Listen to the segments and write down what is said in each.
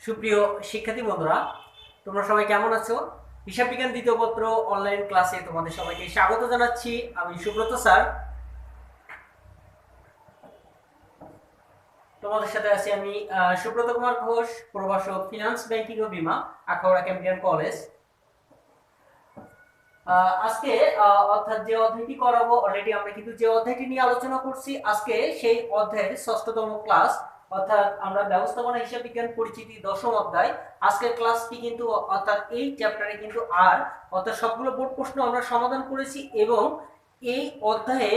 সুপ্রিয় শিক্ষার্থী বন্ধুরা, তোমরা সবাই কেমন আছো? হিসাব বিজ্ঞান দ্বিতীয় পত্র অনলাইন ক্লাসে তোমাদের সবাইকে স্বাগত জানাচ্ছি। আমি সুব্রত স্যার, তোমাদের সাথে আছি আমি সুব্রত কুমার ঘোষ, প্রভাষক ফিনান্স ব্যাংকিং ও বীমা, আখাউড়া ক্যাম্পিয়ান কলেজ। আজকে অর্থাৎ যে অধ্যায়টি করাবো, অলরেডি আমরা কিন্তু যে অধ্যায়টি নিয়ে আলোচনা করছি আজকে সেই অধ্যায়ের ষষ্ঠতম ক্লাস, অর্থাৎ আমরা ব্যবস্থাপনা হিসাব বিজ্ঞান পরিচিতি দশম অধ্যায়। আজকের ক্লাসটি কিন্তু অর্থাৎ এই চ্যাপ্টারে কিন্তু অর্থাৎ সবগুলো বোর্ড প্রশ্ন আমরা সমাধান করেছি এবং এই অধ্যায়ে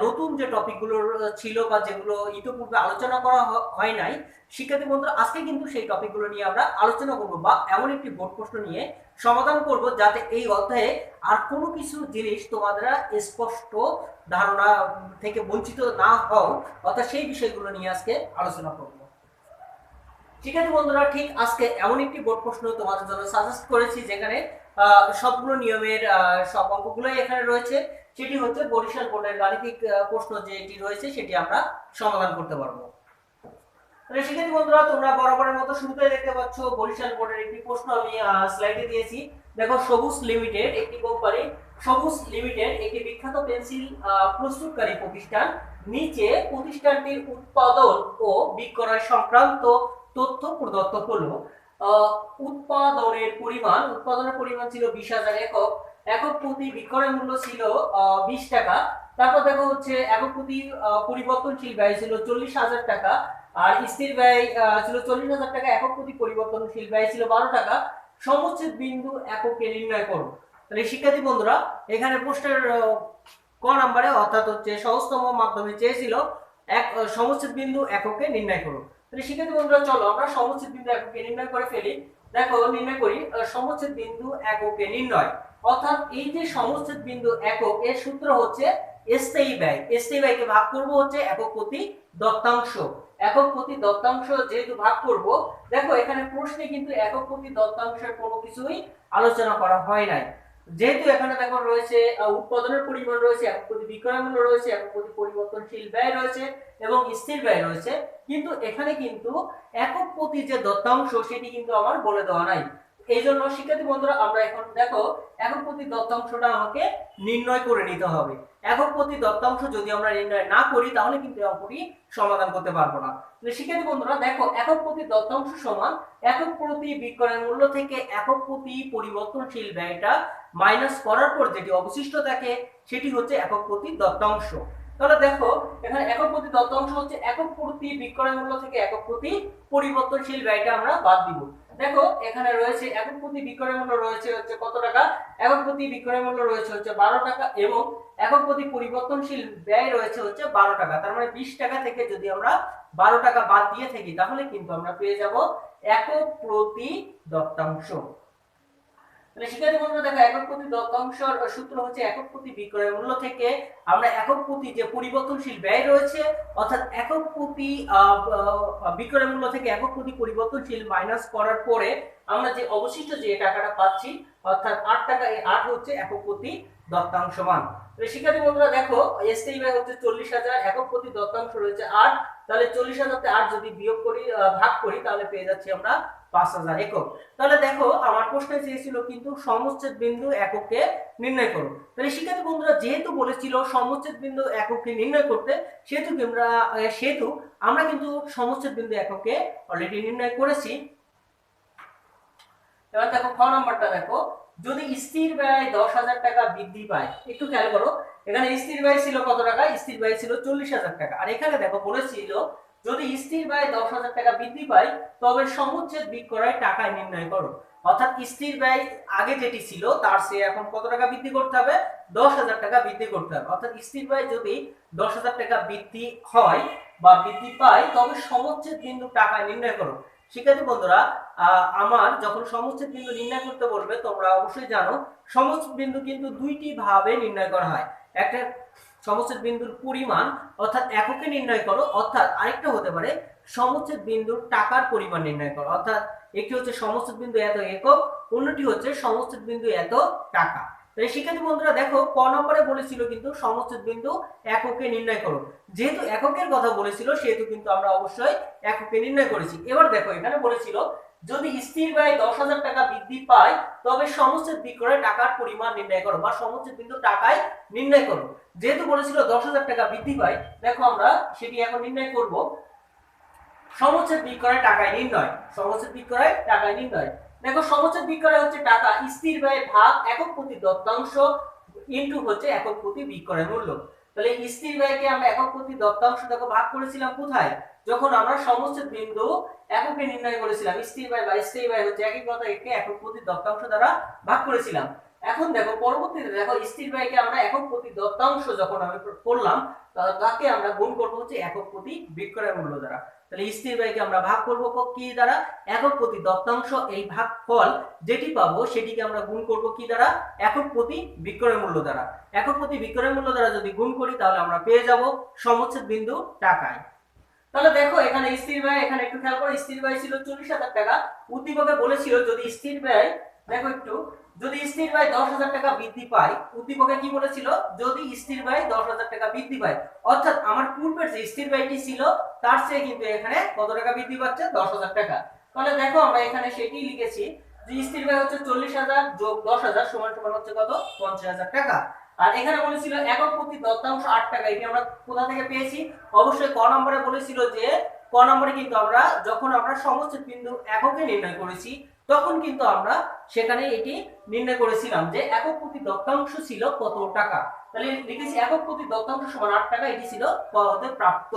নতুন যে টপিকগুলো ছিল বা যেগুলো ইতিপূর্বে আলোচনা করা হয় নাই, শিক্ষার্থী বন্ধুরা আজকে কিন্তু সেই টপিকগুলো নিয়ে আমরা আলোচনা করব বা এমন একটি বোর্ড প্রশ্ন নিয়ে সমাধান করব যাতে এই অধ্যায়ে আর কোনো কিছু জিনিস তোমাদের স্পষ্ট ধারণা থেকে বঞ্চিত না হও, অর্থাৎ সেই বিষয়গুলো নিয়ে আজকে আলোচনা করব। শিক্ষার্থী বন্ধুরা, ঠিক আজকে এমন একটি বোর্ড প্রশ্ন তোমাদের জন্য সাজেস্ট করেছি যেখানে সবগুলো নিয়মের সব অঙ্কগুলোই এখানে রয়েছে। সেটি হচ্ছে বরিশাল বোর্ডের গাণিতিক প্রশ্ন যেটি রয়েছে সেটি আমরা সমাধান করতে পারবো। শিক্ষার্থী বন্ধুরা, তোমরা বরাবরের মতো শুরুতে দেখতে পাচ্ছ বরিশাল বোর্ডের একটি প্রশ্ন আমি স্লাইডে দিয়েছি। দেখো, সবুজ লিমিটেড একটি কোম্পানি, সবুজ লিমিটেড একটি বিখ্যাত পেন্সিল প্রস্তুতকারী প্রতিষ্ঠান। নিচে প্রতিষ্ঠানটির উৎপাদন ও বিক্রয় সংক্রান্ত তথ্য প্রদত্ত হলো। উৎপাদনের পরিমাণ ছিল 20,000 একক, একক প্রতি বিক্রয় মূল্য ছিল 20 টাকা। তারপর দেখো হচ্ছে একক প্রতি পরিবর্তনশীল ব্যয় ছিল 40,000 টাকা, আর স্থির ব্যয় ছিল 40,000 টাকা, একক প্রতি পরিবর্তনশীল ব্যয় ছিল 12 টাকা। সমচ্ছেদ বিন্দু এককে নির্ণয় করো। তাহলে শিক্ষার্থী বন্ধুরা, এখানে প্রশ্নের ক নম্বরে অর্থাৎ হচ্ছে সহজতম মাধ্যমে চেয়েছিল এক সমচ্ছেদ বিন্দু এককে নির্ণয় করো। তাহলে শিক্ষার্থী বন্ধুরা, চলো আমরা সমচ্ছেদ বিন্দু এককে নির্ণয় করে ফেলি। দেখো, নির্ণয় করি সমচ্ছেদ বিন্দু এককে নির্ণয়। অর্থাৎ এই যে সমচ্ছেদ বিন্দু একক, এর সূত্র হচ্ছে স্থায়ী ব্যয়। স্থায়ী ব্যয়কে ভাগ করব হচ্ছে একক প্রতি দত্তাংশ। একক প্রতি দত্তাংশ যেহেতু ভাগ করব, দেখো এখানে প্রশ্নে কিন্তু একক প্রতি দত্তাংশের কোনো কিছুই আলোচনা করা হয় নাই। যেহেতু এখানে দেখো রয়েছে উৎপাদনের পরিমাণ রয়েছে, একক প্রতি বিক্রয় মূল্য রয়েছে, একক প্রতি পরিবর্তনশীল ব্যয় রয়েছে এবং স্থির ব্যয় রয়েছে, কিন্তু এখানে কিন্তু একক প্রতি যে দত্তাংশ সেটি কিন্তু আমার বলে দেওয়া নাই। এই জন্য শিক্ষার্থী বন্ধুরা, আমরা এখন দেখো একক প্রতি দত্তাংশটা আমাকে নির্ণয় করে নিতে হবে। একক প্রতি দত্তাংশ যদি আমরা নির্ণয় না করি তাহলে কিন্তু অঙ্কটি সমাধান করতে পারবো না। শিক্ষার্থী বন্ধুরা দেখো, একক প্রতি দত্তাংশ সমান একক প্রতি বিক্রয় মূল্য থেকে একক প্রতি পরিবর্তনশীল ব্যয়টা মাইনাস করার পর যেটি অবশিষ্ট থাকে সেটি হচ্ছে একক প্রতি দত্তাংশ। তাহলে দেখো, এখানে একক প্রতি দত্তাংশ হচ্ছে একক প্রতি বিক্রয় মূল্য থেকে একক প্রতি পরিবর্তনশীল ব্যয়টা আমরা বাদ দিব। দেখো এখানে রয়েছে একক প্রতি বিক্রয় মূল্য রয়েছে হচ্ছে কত টাকা, একক প্রতি বিক্রয় মূল্য রয়েছে হচ্ছে 12 টাকা এবং একক প্রতি পরিবর্তনশীল ব্যয় রয়েছে হচ্ছে 12 টাকা। তার মানে 20 টাকা থেকে যদি আমরা 12 টাকা বাদ দিয়ে থাকি তাহলে কিন্তু আমরা পেয়ে যাব একক প্রতি দত্তাংশ। শিক্ষার্থী বন্ধুরা দেখো, একক প্রতি দত্তাংশের সূত্র হচ্ছে একক প্রতি বিক্রয় মূল্য থেকে আমরা একক প্রতি যে পরিবর্তনশীল ব্যয় রয়েছে অর্থাৎ একক প্রতি বিক্রয় মূল্য থেকে একক প্রতি পরিবর্তনশীল মাইনাস করার পরে আমরা যে অবশিষ্ট যে টাকাটা পাচ্ছি অর্থাৎ 8 টাকা, এই 8 হচ্ছে একক প্রতি দত্তাংশ মান। শিক্ষার্থী বন্ধুরা দেখো, স্থায়ী ব্যয় হচ্ছে 40,000, একক প্রতি দত্তাংশ রয়েছে 8, তাহলে 40,000 তে 8 যদি বিয়োগ করি ভাগ করি তাহলে পেয়ে যাচ্ছি আমরা 5,000 একক। তাহলে দেখো, আমার প্রশ্নে চেয়েছিল কিন্তু সমচ্ছেদ বিন্দু এককে নির্ণয় করো। তাহলে শিক্ষার্থী বন্ধুরা, যেহেতু বলেছিল সমচ্ছেদ বিন্দু এককে নির্ণয় করতে, সেহেতু আমরা কিন্তু সমচ্ছেদ বিন্দু এককে অলরেডি নির্ণয় করেছি। এবার দেখো খ নাম্বারটা দেখো, যদি স্থির ব্যয় 10,000 টাকা বৃদ্ধি পায়, একটু খেয়াল করো, এখানে স্থির ব্যয় ছিল কত টাকা, স্থির ব্যয় ছিল 40,000 টাকা, আর এখানে দেখো বলেছিল যদি স্থির ব্যয় 10,000 টাকা বৃদ্ধি পায় তবে সমচ্ছেদ বিক্রয় টাকায় নির্ণয় করো। অর্থাৎ স্থির ব্যয় আগে যেটি ছিল তার চেয়ে এখন কত টাকা বৃদ্ধি করতে হবে, 10,000 টাকা বৃদ্ধি করতে হবে। অর্থাৎ স্থির ব্যয় যদি 10,000 টাকা বৃদ্ধি হয় বা বৃদ্ধি পায় তবে সমচ্ছেদ বিন্দু টাকায় নির্ণয় করো। শিক্ষার্থী বন্ধুরা, আমার যখন সমচ্ছেদ বিন্দু নির্ণয় করতে বলবে তোমরা অবশ্যই জানো সমচ্ছেদ বিন্দু কিন্তু দুইটি ভাবে নির্ণয় করা হয়। একটা সমচ্ছেদ বিন্দুর পরিমাণ অর্থাৎ এককে নির্ণয় করো, অর্থাৎ আরেকটা হতে পারে সমচ্ছেদ বিন্দুর টাকার পরিমাণ নির্ণয় করো। অর্থাৎ একটি হচ্ছে সমচ্ছেদ বিন্দু এত একক, অন্যটি হচ্ছে সমচ্ছেদ বিন্দু এত টাকা। তাহলে শিক্ষার্থী বন্ধুরা দেখো ক নম্বরে বলেছিল কিন্তু সমচ্ছেদ বিন্দু এককে নির্ণয় করো। যেহেতু এককের কথা বলেছিল সেহেতু কিন্তু আমরা অবশ্যই এককে নির্ণয় করেছি। এবার দেখো এখানে বলেছিল যদি স্থির ব্যয় 10,000 টাকা বৃদ্ধি পায় তবে সমচ্ছেদ বিক্রয় টাকার পরিমাণ নির্ণয় করো বা সমচ্ছেদ বিন্দু টাকায় নির্ণয় করো। যেহেতু বলেছিল 10,000 টাকা বৃদ্ধি পায়, দেখো আমরা সেটি এখন নির্ণয় করব। সমচ্ছেদ বিক্রয় টাকায় নির্ণয়, সমচ্ছেদ বিক্রয় টাকায় নির্ণয়। দেখো সমচ্ছেদ বিক্রয় হচ্ছে টাকা স্থির ব্যয় ভাগ একক প্রতি দত্তাংশ ইনটু হচ্ছে একক প্রতি বিক্রয় মূল্য। তাহলে স্থির ব্যয়কে আমরা একক প্রতি দত্তাংশ দেখো ভাগ করেছিলাম কোথায়, যখন আমরা সমচ্ছেদ বিন্দু এককে নির্ণয় করেছিলাম। স্থির ব্যয় বা স্থায়ী ব্যয় হচ্ছে একই কথা, একে একক প্রতি দত্তাংশ দ্বারা ভাগ করেছিলাম। এখন দেখো পরবর্তীতে দেখো স্থির ব্যয়কে আমরা একক প্রতি দত্তাংশ যখন আমি করলাম তাকে আমরা গুণ করব হচ্ছে একক প্রতি বিক্রয় মূল্য দ্বারা। তাহলে স্থির ব্যয়কে আমরা ভাগ করব কি দ্বারা, একক প্রতি দত্তাংশ। এই ভাগফল যেটি পাবো সেটিকে আমরা গুণ করব কি দ্বারা, একক প্রতি বিক্রয় মূল্য দ্বারা। একক প্রতি বিক্রয় মূল্য দ্বারা যদি গুণ করি তাহলে আমরা পেয়ে যাব সমচ্ছেদ বিন্দু টাকায়। তাহলে দেখো এখানে স্থির ব্যয়, এখানে একটু খেয়াল করো, স্থির ব্যয় ছিল 40,000 টাকা। উদ্দীপকে বলেছিল যদি স্থির ব্যয়, দেখো একটু, যদি স্থির ব্যয় 10,000 টাকা বৃদ্ধি পায়, উদ্দীপকে কি বলেছিল, যদি স্থির ব্যয় 10,000 টাকা বৃদ্ধি পায়, অর্থাৎ আমার পূর্বের যে স্থির ব্যয়টি ছিল তার চেয়ে কিন্তু এখানে কত টাকা বৃদ্ধি পাচ্ছে, 10,000 টাকা। তাহলে দেখো আমরা এখানে সেটি লিখেছি যে স্থির ব্যয় হচ্ছে 40,000 যোগ 10,000 সমান সমান হচ্ছে কত, 50,000 টাকা। আর এখানে বলেছিল একক প্রতি দত্তাংশ 8 টাকা। এটি আমরা কোথা থেকে পেয়েছি, অবশ্যই ক নম্বরে বলেছিল যে, ক নম্বরে কিন্তু আমরা যখন আমরা সমচ্ছেদ বিন্দু এককে নির্ণয় করেছি তখন কিন্তু আমরা সেখানে এটি নির্ণয় করেছিলাম যে একক প্রতি দত্তাংশ ছিল কত টাকা। তাহলে লিখেছি একক প্রতি দত্তাংশ সমান 8 টাকা, এটি ছিল ক হতে প্রাপ্ত।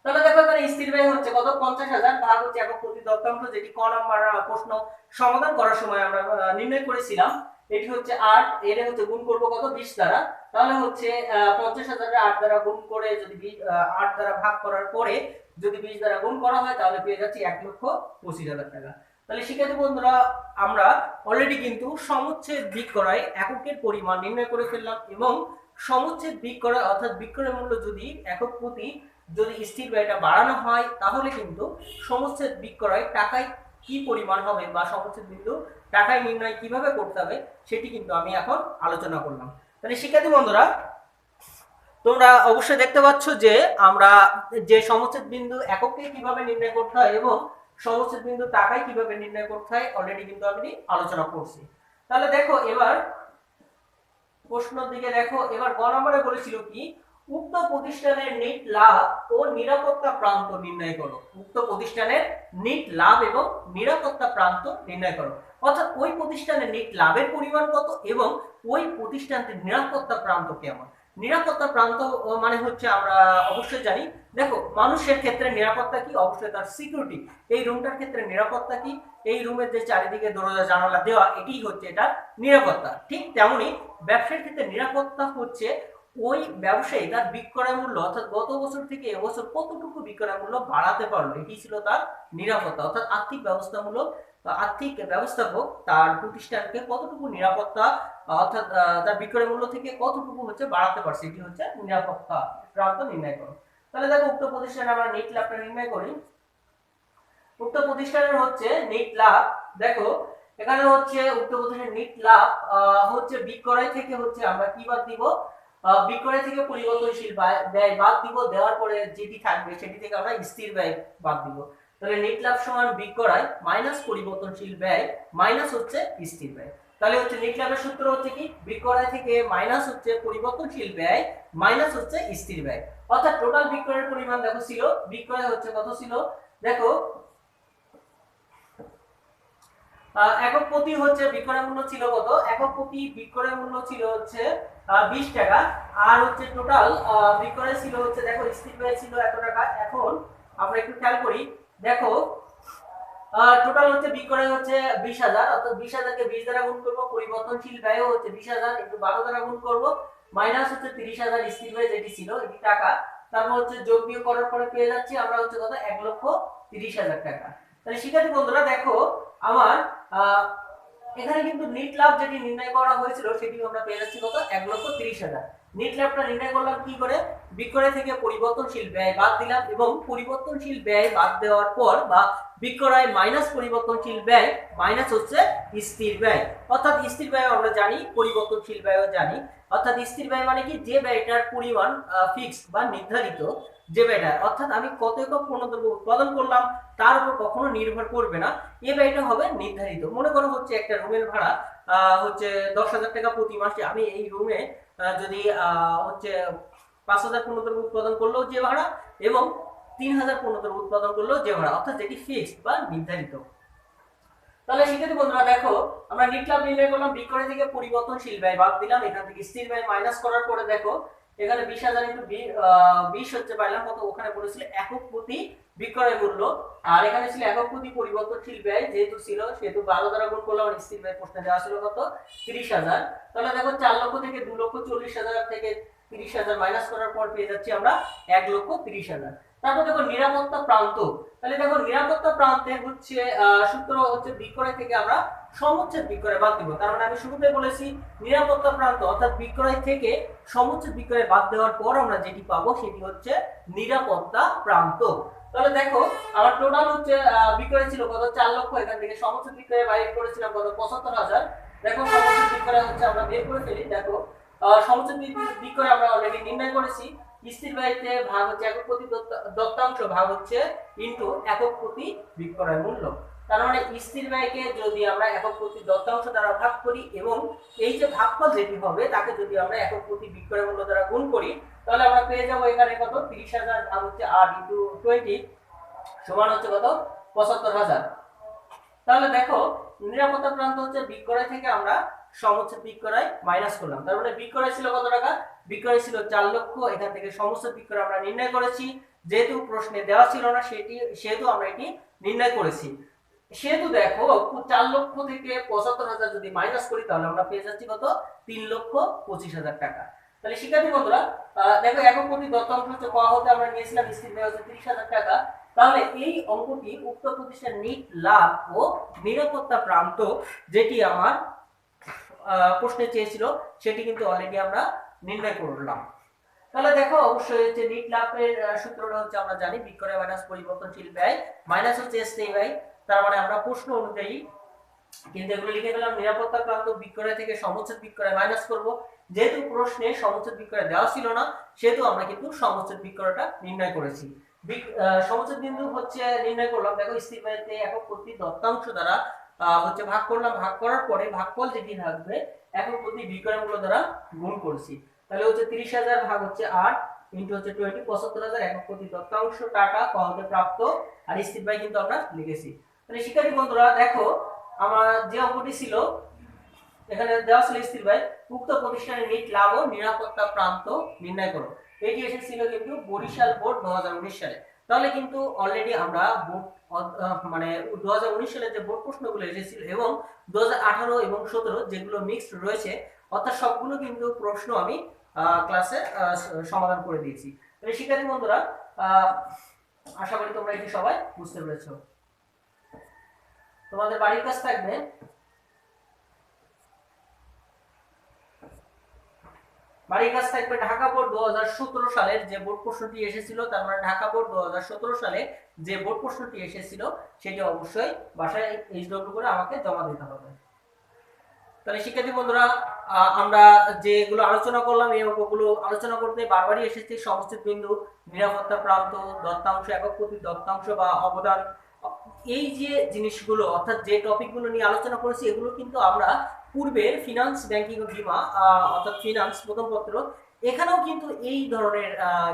তাহলে দেখো এখানে স্থির ব্যয় হচ্ছে কত, 50,000 ভাগ হচ্ছে একক প্রতি দত্তাংশ, যেটি ক নম্বর প্রশ্ন সমাধান করার সময় আমরা নির্ণয় করেছিলাম। এটি হচ্ছে 8, এর হচ্ছে গুণ করব কত, 20 দ্বারা। তাহলে হচ্ছে 50,000 এর 8 দ্বারা গুণ করে যদি 8 দ্বারা ভাগ করার পরে যদি 20 দ্বারা গুণ করা হয় তাহলে পেয়ে যাচ্ছি 1,25,000 টাকা। তাহলে শিক্ষার্থী বন্ধুরা আমরা অলরেডি কিন্তু সমচ্ছেদ বিক্রয় এককের পরিমাণ নির্ণয় করে ফেললাম এবং সমচ্ছেদ বিক্রয় অর্থাৎ বিক্রয় মূল্য যদি একক প্রতি যদি স্থির ব্যয়টা বাড়ানো হয় তাহলে কিন্তু সমচ্ছেদ বিক্রয় টাকায় কি পরিমাণ হবে বা সমচ্ছেদ বিন্দু টাকায় নির্ণয় কিভাবে করতে হবে সেটি কিন্তু আমি এখন আলোচনা করলাম। তাহলে শিক্ষার্থী বন্ধুরা তোমরা অবশ্যই দেখতে পাচ্ছ যে আমরা যে সমচ্ছেদ বিন্দু এককে কিভাবে নির্ণয় করতে হয় এবং সমচ্ছেদ বিন্দু টাকায় কিভাবে নির্ণয় করতে হয় অলরেডি কিন্তু আমি আলোচনা করছি। তাহলে দেখো এবার প্রশ্নের দিকে দেখো, এবার গ নম্বরে বলেছিল কি, উক্ত প্রতিষ্ঠানের নিট লাভ ও নিরাপত্তা প্রান্ত নির্ণয় করো। উক্ত প্রতিষ্ঠানের নিট লাভ এবং নিরাপত্তা প্রান্ত নির্ণয় করো, অর্থাৎ ওই প্রতিষ্ঠানের নিট লাভের পরিমাণ কত এবং ওই প্রতিষ্ঠানটির নিরাপত্তা প্রান্ত কেমন। নিরাপত্তা প্রান্ত মানে হচ্ছে আমরা অবশ্যই জানি, দেখো মানুষের ক্ষেত্রে নিরাপত্তা কি, অবশ্যই তার সিকিউরিটি। এই রুমটার ক্ষেত্রে নিরাপত্তা কি, এই রুমের যে চারিদিকে দরজা জানালা দেওয়া এটাই হচ্ছে এটা নিরাপত্তা। ঠিক তেমনি ব্যবসার ক্ষেত্রে নিরাপত্তা হচ্ছে ওই ব্যবসায়ী তার বিক্রয় মূল্য অর্থাৎ গত বছর থেকে এবছর কতটুকু বিক্রয় মূল্য বাড়াতে পারলো, এটি ছিল তার নিরাপত্তা। অর্থাৎ আর্থিক ব্যবস্থামূলক আর্থিক ব্যবস্থাপক তার প্রতিষ্ঠানকে কতটুকু নিরাপত্তা অর্থাৎ তার বিক্রয় মূল্য থেকে কতটুকু হচ্ছে বাড়াতে পারছে, এটি হচ্ছে নিরাপত্তা প্রান্ত নির্ণয় করো। তাহলে দেখো উক্ত প্রতিষ্ঠানে আমরা নেট লাভটা নির্ণয় করি। উক্ত প্রতিষ্ঠানের হচ্ছে নেট লাভ, দেখো এখানে হচ্ছে উক্ত প্রতিষ্ঠানের নেট লাভ হচ্ছে বিক্রয় থেকে হচ্ছে আমরা কি বাদ দিব, বিক্রয় থেকে পরিবর্তনশীল ব্যয় বাদ দিব, দেওয়ার পরে যেটি থাকবে সেটি থেকে আমরা স্থির ব্যয় বাদ দিব। তাহলে নেট লাভ সমান বিক্রয় মাইনাস পরিবর্তনশীল ব্যয় মাইনাস হচ্ছে স্থির ব্যয়। তাহলে হচ্ছে নেট লাভের সূত্র হচ্ছে কি, বিক্রয় থেকে মাইনাস হচ্ছে পরিবর্তনশীল ব্যয় মাইনাস হচ্ছে স্থির ব্যয়। অর্থাৎ টোটাল বিক্রয়ের পরিমাণ দেখো ছিল, বিক্রয় হচ্ছে কত ছিল, দেখো একক প্রতি হচ্ছে বিক্রয় মূল্য ছিল কত, একক প্রতি বিক্রয় মূল্য ছিল হচ্ছে 20 টাকা। আর হচ্ছে টোটাল বিক্রয় ছিল হচ্ছে, দেখো স্থির ব্যয় ছিল এত টাকা। এখন আমরা একটু খেয়াল করি, দেখো টোটাল হচ্ছে বিক্রয় হচ্ছে 20,000, অর্থাৎ 20,000 কে 20 দ্বারা গুণ করব, পরিবর্তনশীল ব্যয় হচ্ছে 20,000 ইনটু 12 দ্বারা গুণ করব, মাইনাস হচ্ছে 30,000 স্থির ব্যয় যেটি ছিল এটি টাকা। তারপর হচ্ছে যোগ বিয়োগ করার পরে পেয়ে যাচ্ছি আমরা হচ্ছে কত, 1,30,000 টাকা। তাহলে শিক্ষার্থী বন্ধুরা দেখো আমার এখানে কিন্তু নেট লাভ যেটি নির্ণয় করা হয়েছিল সেটি আমরা পেয়ে যাচ্ছি কত, 1,30,000। নেট লাভটা নির্ণয় করলাম কি করে, বিক্রয় থেকে পরিবর্তনশীল ব্যয় বাদ দিলাম এবং পরিবর্তনশীল ব্যয় বাদ দেওয়ার পর বা বিক্রয় মাইনাস পরিবর্তনশীল ব্যয় মাইনাস হচ্ছে স্থির ব্যয়। অর্থাৎ স্থির ব্যয় আমরা জানি, পরিবর্তনশীল ব্যয়ও জানি। অর্থাৎ স্থির ব্যয় মানে কি, যে ব্যয়টার পরিমাণ ফিক্সড বা নির্ধারিত, যে ব্যয়টা অর্থাৎ আমি কত একক পণ্যদ্রব্য উৎপাদন করলাম তার উপর কখনো নির্ভর করবে না, এই ব্যয়টা হবে নির্ধারিত। মনে করো হচ্ছে একটা রুমের ভাড়া হচ্ছে 10,000 টাকা প্রতি মাসে, আমি এই রুমে যদি হচ্ছে 5,000 পণ্যদ্রব্য উৎপাদন করলেও যে ভাড়া এবং 3,000 পণ্যদ্রব্য উৎপাদন করলেও যে ভাড়া, অর্থাৎ যেটি ফিক্সড বা নির্ধারিত। তাহলে শিক্ষার্থী বন্ধুরা দেখো, আমরা নেট লাভ নির্ণয় করলাম, বিক্রয় থেকে পরিবর্তনশীল ব্যয় বাদ দিলাম, এখান থেকে স্থির ব্যয় মাইনাস করার পরে দেখো এখানে 20,000 ইনটু 20 হচ্ছে পাইলাম কত, ওখানে বলেছিল একক প্রতি বিক্রয় মূল্য, আর এখানে ছিল একক প্রতি পরিবর্তনশীল ব্যয়, যেহেতু ছিল সেহেতু 12 দ্বারা গুণ করলাম, আর স্থির ব্যয় প্রশ্নে দেওয়া ছিল কত 30,000। তাহলে দেখো 4 লক্ষ থেকে 2,40,000 থেকে 30,000 মাইনাস করার পর পেয়ে যাচ্ছি আমরা 1,30,000। তারপর দেখো নিরাপত্তা প্রান্ত, তাহলে দেখো নিরাপত্তা প্রান্তে হচ্ছে সূত্র হচ্ছে বিক্রয় থেকে আমরা সমুচ্ছেদ বিক্রয় বাদ দিব। তার মানে আমি শুরুতে বলেছি নিরাপত্তা প্রান্ত অর্থাৎ বিক্রয় থেকে সমুচ্ছেদ বিক্রয় বাদ দেওয়ার পর আমরা যেটি পাবো সেটি হচ্ছে নিরাপত্তা প্রান্ত। তাহলে দেখো আমার টোটাল হচ্ছে বিক্রয় ছিল কত 4 লক্ষ, এখান থেকে সমুচ্ছেদ বিক্রয় বাইর করেছিলাম কত 75,000। দেখো সমুচ্ছেদ বিক্রয় হচ্ছে আমরা বের করে ফেলি। দেখো সমুচ্ছেদ বিক্রয় আমরা অলরেডি নির্ণয় করেছি, স্থির ব্যয়তে ভাগ হচ্ছে একক প্রতি দত্তাংশ ভাগ হচ্ছে ইনটু একক প্রতি বিক্রয় মূল্য। তার মানে স্থির ব্যয়কে যদি আমরা একক প্রতি দত্তাংশ দ্বারা ভাগ করি এবং এই যে ভাগফল যেটি হবে তাকে যদি আমরা একক প্রতি বিক্রয় মূল্য দ্বারা গুণ করি, তাহলে আমরা পেয়ে যাব এখানে কত 30,000 ভাগ হচ্ছে 8 ইনটু 20 সমান হচ্ছে কত 75,000। তাহলে দেখো নিরাপত্তা প্রান্ত হচ্ছে বিক্রয় থেকে আমরা সমুচ্ছেদ বিক্রয় মাইনাস করলাম, তার মানে বিক্রয় ছিল কত টাকা, বিক্রয় ছিল 4 লক্ষ, এখান থেকে সমুচ্ছেদ বিক্রয় আমরা নির্ণয় করেছি, যেহেতু প্রশ্নে দেওয়া ছিল না সেহেতু আমরা এটি নির্ণয় করেছি। সেহেতু দেখো 4 লক্ষ থেকে 75,000 যদি মাইনাস করি তাহলে আমরা পেয়ে যাচ্ছি কত 3,25,000 টাকা। তাহলে শিক্ষার্থী বন্ধুরা দেখো একক প্রতি দত্তাংশ হচ্ছে ক হতে আমরা নিয়েছিলাম স্থির ব্যয় হচ্ছে 30,000 টাকা। তাহলে এই অঙ্কটি উক্ত প্রতিষ্ঠানের নিট লাভ ও নিরাপত্তা প্রান্ত যেটি আমার প্রশ্নে চেয়েছিল সেটি কিন্তু অলরেডি আমরা নির্ণয় করলাম। তাহলে দেখো অবশ্যই হচ্ছে নিট লাভের সূত্রটা হচ্ছে আমরা জানি বিক্রয় মাইনাস পরিবর্তনশীল ব্যয় মাইনাস হচ্ছে স্থায়ী ব্যয়। তার মানে আমরা প্রশ্ন অনুযায়ী কিন্তু এগুলো লিখে ফেলাম, নিরাপত্তা প্রান্ত বিক্রয় থেকে সমুচ্ছেদ বিক্রয় মাইনাস করব, যেহেতু প্রশ্নে সমুচ্ছেদ বিক্রয় দেওয়া ছিল না সেহেতু আমরা কিন্তু সমুচ্ছেদ বিক্রয়টা নির্ণয় করেছি। সমুচ্ছেদ বিন্দু হচ্ছে নির্ণয় করলাম, দেখো স্থির ব্যয়তে একক প্রতি দত্তাংশ দ্বারা হচ্ছে ভাগ করলাম, ভাগ করার পরে ভাগফল যেটি থাকবে একক প্রতি বিক্রয় মূল্য দ্বারা গুণ করেছি। তাহলে হচ্ছে 30,000 ভাগ হচ্ছে 8 ইনটু হচ্ছে 20 75,000 একক প্রতি দত্তাংশ টাকা ক হতে প্রাপ্ত, আর স্থির ব্যয় কিন্তু আমরা লিখেছি। তাহলে শিক্ষার্থী বন্ধুরা দেখো আমার যে অঙ্কটি ছিল এখানে দেওয়া ছিল স্থির ব্যয়, উক্ত প্রতিষ্ঠানের নিট লাভ ও নিরাপত্তা প্রান্ত নির্ণয় করো, এটি এসেছিল কিন্তু বরিশাল বোর্ড 2019 সালে। তাহলে কিন্তু অলরেডি আমরা বোর্ড মানে 2019 সালে যে বোর্ড প্রশ্নগুলো এসেছিল এবং 2018 এবং 17 যেগুলো মিক্সড রয়েছে অর্থাৎ সবগুলো কিন্তু প্রশ্ন আমি ক্লাসে সমাধান করে দিয়েছি। তাহলে শিক্ষার্থী বন্ধুরা আশা করি তোমরা এটি সবাই বুঝতে পেরেছো। তোমাদের বাড়ির কাজ থাকবে ঢাকা বোর্ড 2017 সালের যে বোর্ড প্রশ্নটি এসেছিল, তার মানে ঢাকা বোর্ড 2017 সালে যে বোর্ড প্রশ্নটি এসেছিল সেটি অবশ্যই বাসায় এইচডব্লিউ করে আমাকে জমা দিতে হবে। তাহলে শিক্ষার্থী বন্ধুরা আমরা যেগুলো আলোচনা করলাম এই অঙ্কগুলো আলোচনা করতে বারবারই এসেছে সমুচ্ছেদ বিন্দু, নিরাপত্তা প্রান্ত, দত্তাংশ, একক প্রতি দত্তাংশ বা অবদান, এই যে জিনিসগুলো অর্থাৎ যে টপিকগুলো নিয়ে আলোচনা করেছি এগুলো কিন্তু আমরা পূর্বের ফিনান্স ব্যাংকিং ও বীমা অর্থাৎ ফিনান্স প্রথম পত্র এখানেও কিন্তু এই ধরনের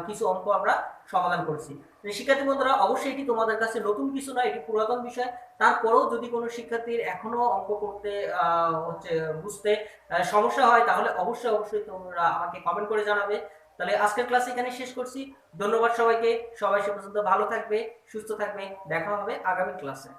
কিছু অঙ্ক আমরা সমাধান করেছি। শিক্ষার্থী বন্ধুরা অবশ্যই এটি তোমাদের কাছে নতুন কিছু না, এটি পুরাতন বিষয়। তারপরেও যদি কোনো শিক্ষার্থীর এখনো অঙ্ক করতে হচ্ছে বুঝতে সমস্যা হয় তাহলে অবশ্যই তোমরা আমাকে কমেন্ট করে জানাবে। তাহলে আজকের ক্লাস এখানে শেষ করছি। ধন্যবাদ সবাইকে, সবাই সে পর্যন্ত ভালো থাকবে, সুস্থ থাকবে, দেখা হবে আগামী ক্লাসে।